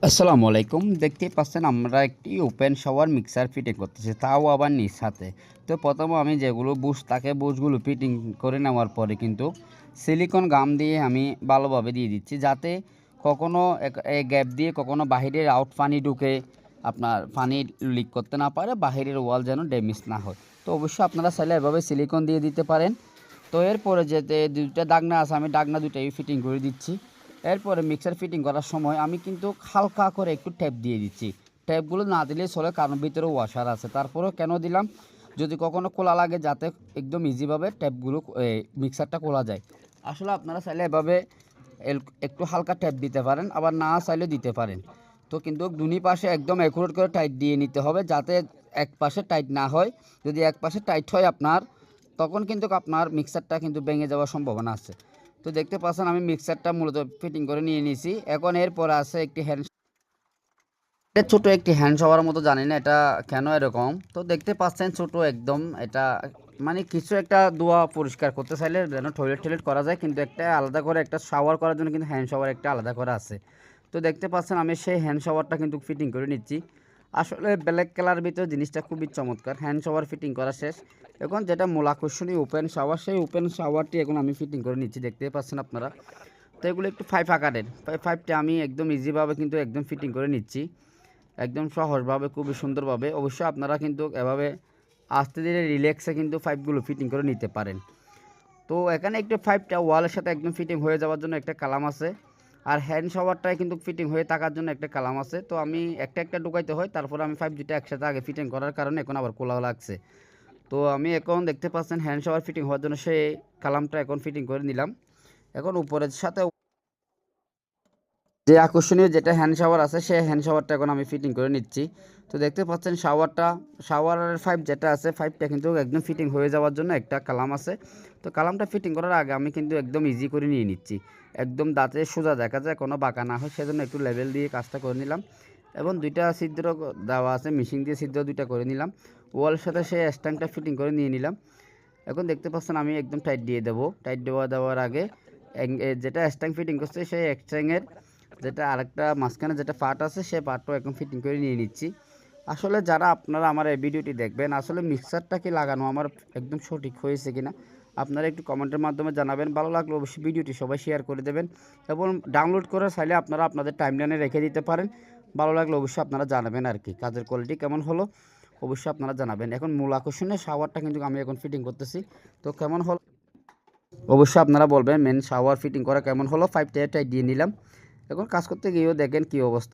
আসসালামু আলাইকুম। দেখতেই পাচ্ছেন আমরা একটি ওপেন শাওয়ার মিক্সার ফিটিং করতেছি, তাও আবার নিজ হাতে। তো প্রথমে আমি যেগুলো বুশ থাকে বুশগুলো ফিটিং করে নেওয়ার পরে কিন্তু সিলিকন গাম দিয়ে আমি ভালোভাবে দিয়ে দিচ্ছি, যাতে কখনো গ্যাপ দিয়ে কখনো বাহিরের আউট পানি ঢুকে আপনার পানি লিক করতে না পারে, বাহিরের ওয়াল যেন ড্যামেজ না হয়। তো অবশ্যই আপনারা চাইলে এভাবে সিলিকন দিয়ে দিতে পারেন। তো এরপরে যে দুইটা দাগনা আছে, আমি দাগনা দুটাই ফিটিং করে দিচ্ছি। এরপরে মিক্সার ফিটিং করার সময় আমি কিন্তু হালকা করে একটু ট্যাপ দিয়ে দিচ্ছি। ট্যাপগুলো না দিলেই চলে, কারণ ভিতরে ওয়াশার আছে। তারপরেও কেন দিলাম, যদি কখনো খোলা লাগে যাতে একদম ইজিভাবে ট্যাপগুলো মিক্সারটা খোলা যায়। আসলে আপনারা চাইলে এভাবে একটু হালকা ট্যাপ দিতে পারেন, আবার না চাইলে দিতে পারেন। তো কিন্তু দুই পাশে একদম অ্যাকুরেট করে টাইট দিয়ে নিতে হবে, যাতে এক পাশে টাইট না হয়। যদি এক পাশে টাইট হয় আপনার, তখন কিন্তু আপনার মিক্সারটা কিন্তু ভেঙে যাওয়ার সম্ভাবনা আছে। তো দেখতে পাচ্ছেন আমি মিক্সারটা মূলত ফিটিং করে নিয়ে নিয়েছি। এখন এরপর আছে একটি এটা ছোট একটি হ্যান্ড শাওয়ারের মতো, জানি না এটা কেন এরকম। তো দেখতে পাচ্ছেন ছোট একদম, এটা মানে কিছু একটা ধোয়া পরিষ্কার করতে চাইলে যেন টয়লেট করা যায়, কিন্তু একটা আলাদা করে একটা শাওয়ার করার জন্য কিন্তু হ্যান্ড শাওয়ার একটা আলাদা করে আছে। তো দেখতে পাচ্ছেন আমি সেই হ্যান্ড শাওয়ারটা কিন্তু ফিটিং করে নিচ্ছি। আসলে ব্ল্যাক কালার ভিতরে জিনিসটা খুবই চমৎকার। হ্যান্ড শাওয়ার ফিটিং করা শেষ। এখন যেটা মূল আকর্ষণীয় ওপেন শাওয়ার, সেই ওপেন শাওয়ারটি এখন আমি ফিটিং করে নিচ্ছি, দেখতে পাচ্ছেন আপনারা। তো এগুলো একটু 5 আকারের, 5টা আমি একদম ইজিভাবে কিন্তু একদম ফিটিং করে নিচ্ছি, একদম সহজভাবে, খুবই সুন্দরভাবে। অবশ্যই আপনারা কিন্তু এভাবে আস্তে ধীরে রিল্যাক্সে কিন্তু পাইপগুলো ফিটিং করে নিতে পারেন। তো এখানে একটু পাইপটা ওয়ালের সাথে একদম ফিটিং হয়ে যাওয়ার জন্য একটা কালাম আছে, আর হ্যান্ড শাওয়ারটায় কিন্তু ফিটিং হয়ে থাকার জন্য একটা কালাম আছে। তো আমি একটা একটা ঢুকাইতে হয়, তারপর আমি পাইপ দুটো একসাথে আগে ফিটিং করার কারণে এখন আবার খোলা লাগছে। তো আমি এখন দেখতে পাচ্ছেন হ্যান্ড শাওয়ার ফিটিং হওয়ার জন্য সেই কালামটা এখন ফিটিং করে নিলাম। এখন উপরের সাথে যে আকর্ষণীয় যেটা হ্যান্ড শাওয়ার আছে, সেই হ্যান্ড শাওয়ারটা এখন আমি ফিটিং করে নিচ্ছি। তো দেখতে পাচ্ছেন শাওয়ারের পাইপ যেটা আছে, পাইপটা কিন্তু একদম ফিটিং হয়ে যাওয়ার জন্য একটা কালাম আছে। তো কালামটা ফিটিং করার আগে আমি কিন্তু একদম ইজি করে নিয়ে নিচ্ছি, একদম দাঁতে সোজা দেখা যায়, কোনো বাঁকা না হয়, সেজন্য একটু লেভেল দিয়ে কাজটা করে নিলাম। এবং দুইটা ছিদ্র দেওয়া আছে, মেশিন দিয়ে ছিদ্র দুইটা করে নিলাম। ওয়ালের সাথে সেই স্ট্যান্ডটা ফিটিং করে নিয়ে নিলাম। এখন দেখতে পাচ্ছেন আমি একদম টাইট দিয়ে দেবো। টাইট দেওয়ার আগে যেটা স্ট্যাং ফিটিং করছে, সেই স্ট্যাংয়ের যেটা আরেকটা মাঝখানে যেটা পার্ট আছে, সেই পার্টটাও একদম ফিটিং করে নিয়ে নিচ্ছি। আসলে যারা আপনারা আমার এই ভিডিওটি দেখবেন, আসলে মিক্সারটা কি লাগানো আমার একদম সঠিক হয়েছে কিনা আপনারা একটু কমেন্টের মাধ্যমে জানাবেন। ভালো লাগলে অবশ্যই ভিডিওটি সবাই শেয়ার করে দেবেন, এবং ডাউনলোড করে চাইলে আপনারা আপনাদের টাইমলাইনে রেখে দিতে পারেন। ভালো লাগলে অবশ্যই আপনারা জানাবেন আর কি, কাজের কোয়ালিটি কেমন হলো অবশ্যই আপনারা জানাবেন। এখন মূল আকর্ষণীয় শাওয়ারটা কিন্তু আমি এখন ফিটিং করতেছি। তো কেমন হলো অবশ্যই আপনারা বলবেন। মেন শাওয়ার ফিটিং করা কেমন হলো, 5 টাইট দিয়ে নিলাম। এখন কাজ করতে গিয়েও দেখেন কী অবস্থা।